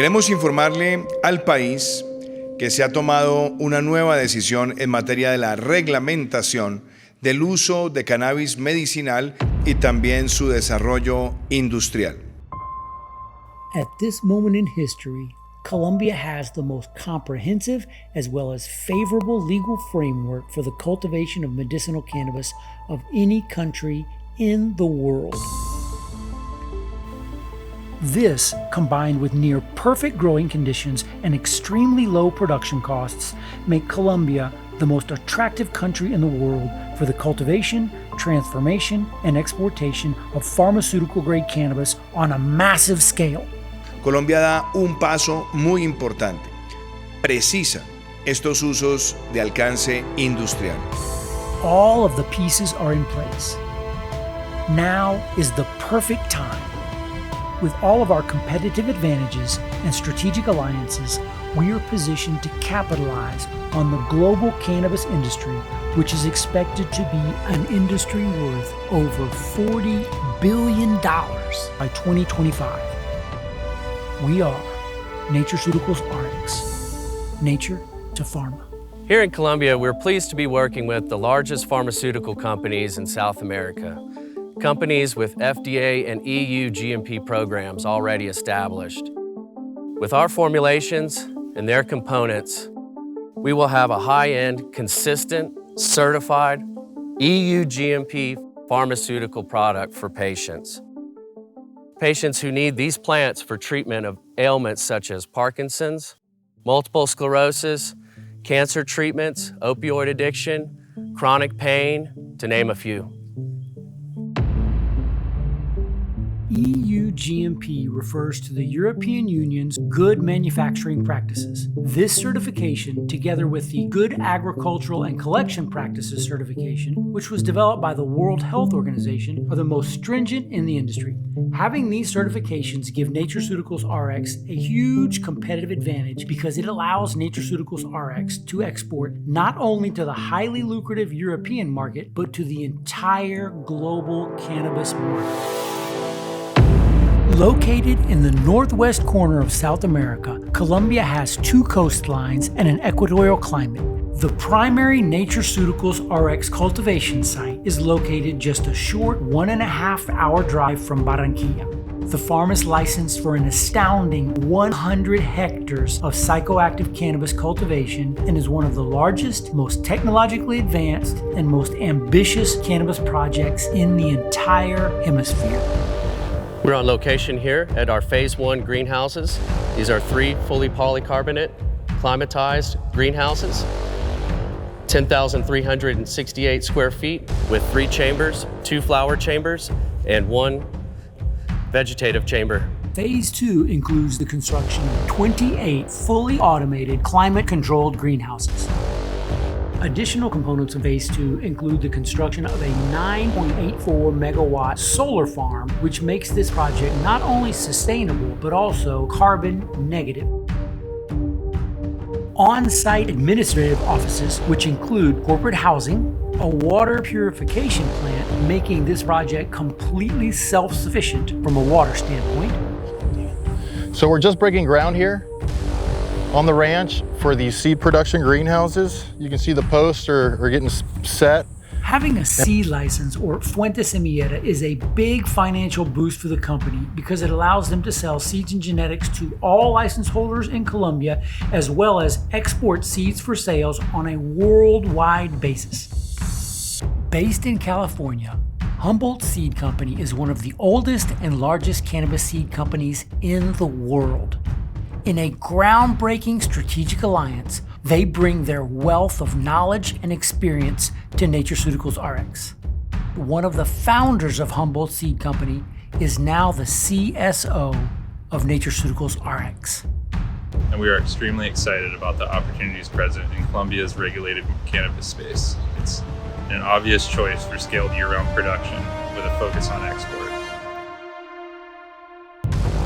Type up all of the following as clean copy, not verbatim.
Queremos informarle al país que se ha tomado una nueva decisión en materia de la reglamentación del uso de cannabis medicinal y también su desarrollo industrial. At this moment in history, Colombia has the most comprehensive as well as favorable legal framework for the cultivation of medicinal cannabis of any country in the world. This, combined with near perfect growing conditions and extremely low production costs, make Colombia the most attractive country in the world for the cultivation, transformation, and exportation of pharmaceutical-grade cannabis on a massive scale. Colombia da un paso muy importante. Precisa estos usos de alcance industrial. All of the pieces are in place. Now is the perfect time. With all of our competitive advantages and strategic alliances, we are positioned to capitalize on the global cannabis industry, which is expected to be an industry worth over $40 billion by 2025. We are natureceuticalsrx, nature to pharma. Here in Colombia, we're pleased to be working with the largest pharmaceutical companies in South America. Companies with FDA and EU GMP programs already established. With our formulations and their components, we will have a high-end, consistent, certified EU GMP pharmaceutical product for patients. Patients who need these plants for treatment of ailments such as Parkinson's, multiple sclerosis, cancer treatments, opioid addiction, chronic pain, to name a few. EU GMP refers to the European Union's Good Manufacturing Practices. This certification, together with the Good Agricultural and Collection Practices certification, which was developed by the World Health Organization, are the most stringent in the industry. Having these certifications give NatureCeuticalsRx a huge competitive advantage because it allows NatureCeuticalsRx to export not only to the highly lucrative European market, but to the entire global cannabis market. Located in the northwest corner of South America, Colombia has two coastlines and an equatorial climate. The primary NatureCeuticalsRx cultivation site is located just a short 1.5-hour drive from Barranquilla. The farm is licensed for an astounding 100 hectares of psychoactive cannabis cultivation and is one of the largest, most technologically advanced, and most ambitious cannabis projects in the entire hemisphere. We're on location here at our Phase 1 greenhouses. These are 3 fully polycarbonate, climatized greenhouses, 10,368 square feet with 3 chambers, 2 flower chambers, and 1 vegetative chamber. Phase 2 includes the construction of 28 fully automated, climate-controlled greenhouses. Additional components of Phase 2 include the construction of a 9.84 megawatt solar farm, which makes this project not only sustainable, but also carbon negative. On-site administrative offices, which include corporate housing, a water purification plant, making this project completely self-sufficient from a water standpoint. So we're just breaking ground here on the ranch for these seed production greenhouses. You can see the posts are getting set. Having a seed license, or Fuente Semillera, is a big financial boost for the company because it allows them to sell seeds and genetics to all license holders in Colombia, as well as export seeds for sales on a worldwide basis. Based in California, Humboldt Seed Company is one of the oldest and largest cannabis seed companies in the world. In a groundbreaking strategic alliance, they bring their wealth of knowledge and experience to NatureCeuticalsRx. One of the founders of Humboldt Seed Company is now the CSO of NatureCeuticalsRx. And we are extremely excited about the opportunities present in Colombia's regulated cannabis space. It's an obvious choice for scaled year-round production with a focus on export.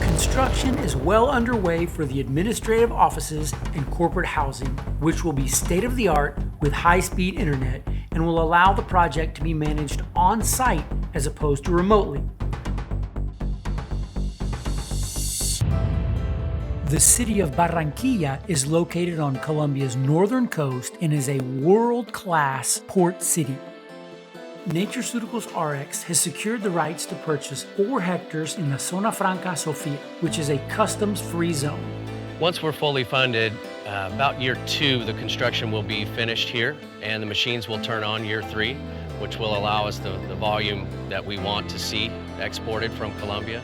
Construction is well underway for the administrative offices and corporate housing, which will be state-of-the-art with high-speed internet and will allow the project to be managed on-site as opposed to remotely. The city of Barranquilla is located on Colombia's northern coast and is a world-class port city. Natureceuticals RX has secured the rights to purchase 4 hectares in the Zona Franca Sofia, which is a customs-free zone. Once we're fully funded, about year 2, the construction will be finished here and the machines will turn on year 3, which will allow us the volume that we want to see exported from Colombia.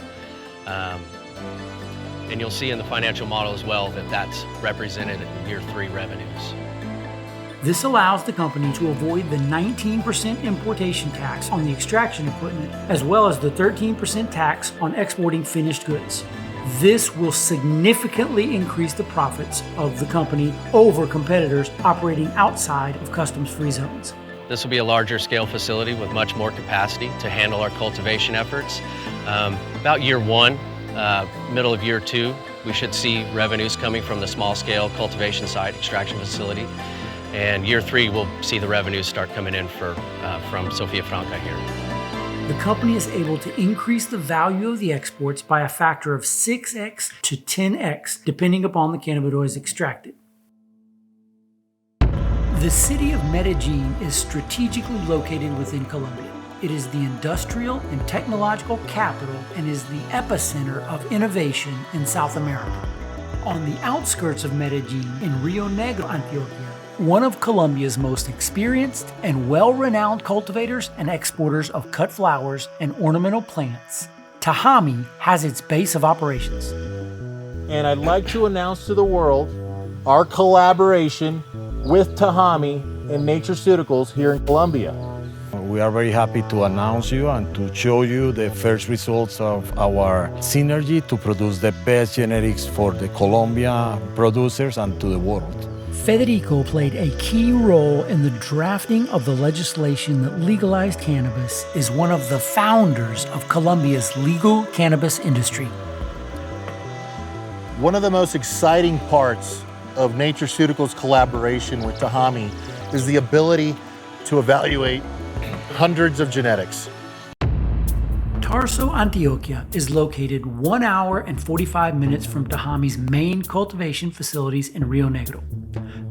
And you'll see in the financial model as well that that's represented in year 3 revenues. This allows the company to avoid the 19% importation tax on the extraction equipment, as well as the 13% tax on exporting finished goods. This will significantly increase the profits of the company over competitors operating outside of customs-free zones. This will be a larger scale facility with much more capacity to handle our cultivation efforts. About year 1, middle of year 2, we should see revenues coming from the small scale cultivation site extraction facility. And year 3, we'll see the revenues start coming in from Sofia Franca here. The company is able to increase the value of the exports by a factor of 6x to 10x, depending upon the cannabinoids extracted. The city of Medellin is strategically located within Colombia. It is the industrial and technological capital and is the epicenter of innovation in South America. On the outskirts of Medellin, in Rio Negro, Antioquia, one of Colombia's most experienced and well-renowned cultivators and exporters of cut flowers and ornamental plants, Tahami has its base of operations. And I'd like to announce to the world our collaboration with Tahami and Natureceuticals here in Colombia. We are very happy to announce you and to show you the first results of our synergy to produce the best genetics for the Colombia producers and to the world. Federico played a key role in the drafting of the legislation that legalized cannabis, is one of the founders of Colombia's legal cannabis industry. One of the most exciting parts of Natureceuticals' collaboration with Tahami is the ability to evaluate hundreds of genetics. Tarso, Antioquia is located 1 hour and 45 minutes from Tahami's main cultivation facilities in Rio Negro.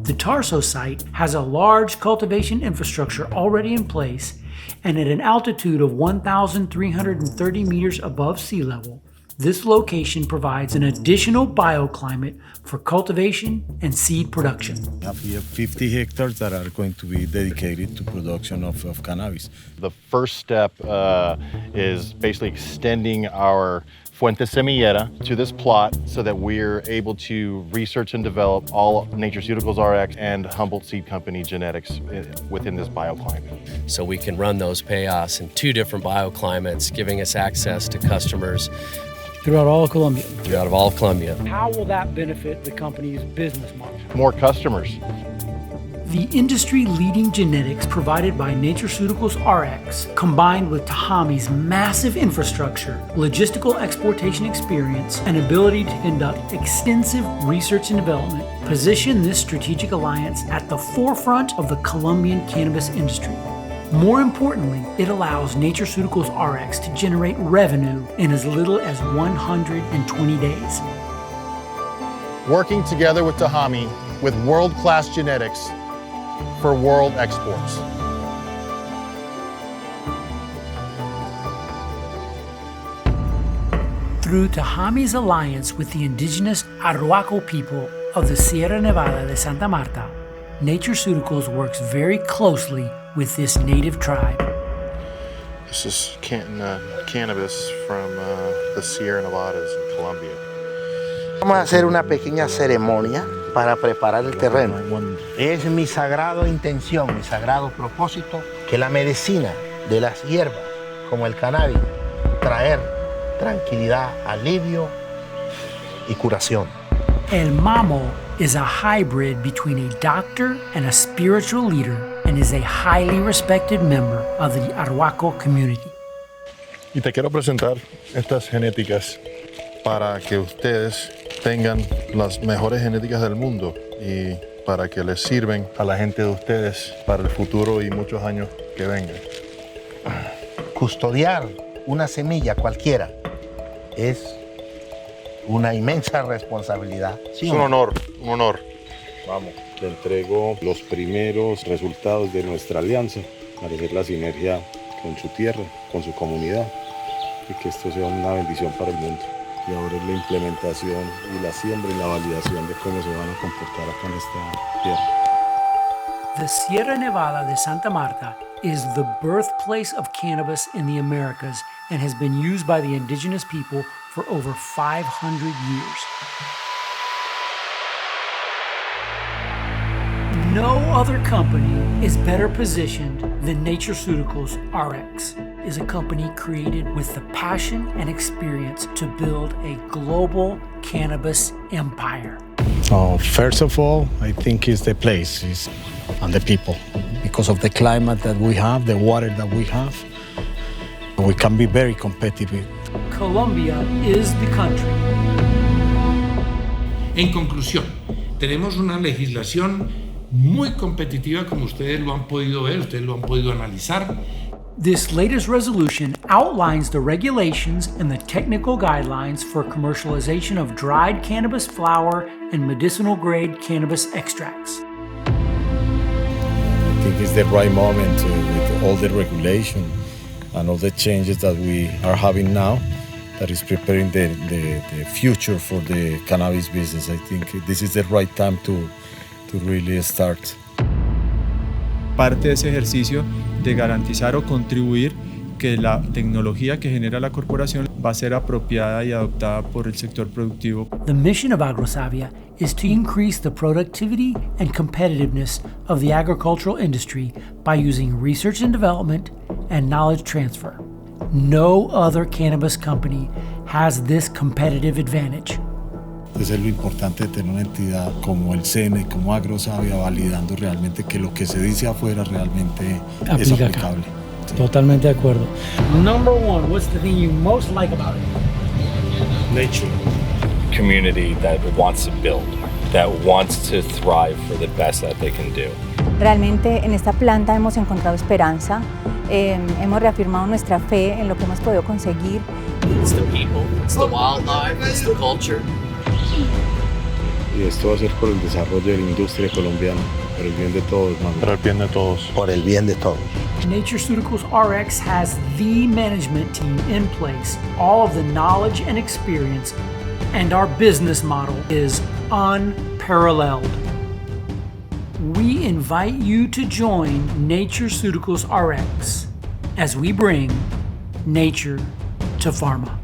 The Tarso site has a large cultivation infrastructure already in place, and at an altitude of 1,330 meters above sea level, this location provides an additional bioclimate for cultivation and seed production. We have here 50 hectares that are going to be dedicated to production of cannabis. The first step is basically extending our Fuente Semillera to this plot so that we're able to research and develop all Natureceuticals RX and Humboldt Seed Company genetics within this bioclimate. So we can run those payoffs in 2 different bioclimates, giving us access to customers Throughout all of Colombia. throughout all of Colombia. How will that benefit the company's business model? More customers. The industry-leading genetics provided by Natureceuticals RX, combined with Tahami's massive infrastructure, logistical exportation experience, and ability to conduct extensive research and development, position this strategic alliance at the forefront of the Colombian cannabis industry. More importantly, it allows Natureceuticals RX to generate revenue in as little as 120 days. Working together with Tahami with world-class genetics for world exports. Through Tahami's alliance with the indigenous Arhuaco people of the Sierra Nevada de Santa Marta, Natureceuticals works very closely with this native tribe. This is cannabis from the Sierra Nevadas in Colombia. Vamos a hacer una pequeña ceremonia para preparar el terreno. Es mi sagrada intención, mi sagrado propósito, que la medicina de las hierbas, como el cannabis, traer tranquilidad, alivio y curación. El Mamo is a hybrid between a doctor and a spiritual leader and is a highly respected member of the Arhuaco community. Y te quiero presentar estas genéticas para que ustedes tengan las mejores genéticas del mundo y para que les sirven a la gente de ustedes para el futuro y muchos años que vengan. Custodiar una semilla cualquiera es una inmensa responsabilidad. ¿Sí Es o un no? honor, un honor. Vamos, te entrego los primeros resultados de nuestra alianza para hacer la sinergia con su tierra, con su comunidad y que esto sea una bendición para el mundo. Y ahora es la implementación y la siembra y la validación de cómo se van a comportar acá en esta tierra. The Sierra Nevada de Santa Marta is the birthplace of cannabis in the Americas and has been used by the indigenous people for over 500 years. No other company is better positioned than Natureceuticals RX. Is a company created with the passion and experience to build a global cannabis empire. First of all, I think it's the place and the people. Because of the climate that we have, the water that we have, we can be very competitive. Colombia is the country. En conclusión, tenemos una legislación muy competitiva, como ustedes lo han podido ver, ustedes lo han podido analizar. This latest resolution outlines the regulations and the technical guidelines for commercialization of dried cannabis flower and medicinal-grade cannabis extracts. I think it's the right moment with all the regulation and all the changes that we are having now that is preparing the future for the cannabis business. I think this is the right time to really start. Parte de ese ejercicio de garantizar o contribuir que la tecnología que genera la corporación va a ser apropiada y adoptada por el sector productivo. The mission of AgroSavia is to increase the productivity and competitiveness of the agricultural industry by using research and development and knowledge transfer. No other cannabis company has this competitive advantage. Entonces es lo importante de tener una entidad como el SENE, como AgroSavia, validando realmente que lo que se dice afuera realmente es Aplica acá. aplicable. Sí. Totalmente de acuerdo. Number one, what's the thing you most like about it? Nature. Community that wants to build, that wants to thrive for the best that they can do. Realmente en esta planta hemos encontrado esperanza, hemos reafirmado nuestra fe en lo que hemos podido conseguir. It's the people, it's the wildlife, it's the culture. Y esto va a ser por el desarrollo de la industria colombiana, por el bien de todos, ¿no? Para el bien de todos. Por el bien de todos. Natureceuticals RX has the management team in place, all of the knowledge and experience, and our business model is unparalleled. We invite you to join Natureceuticals RX as we bring nature to pharma.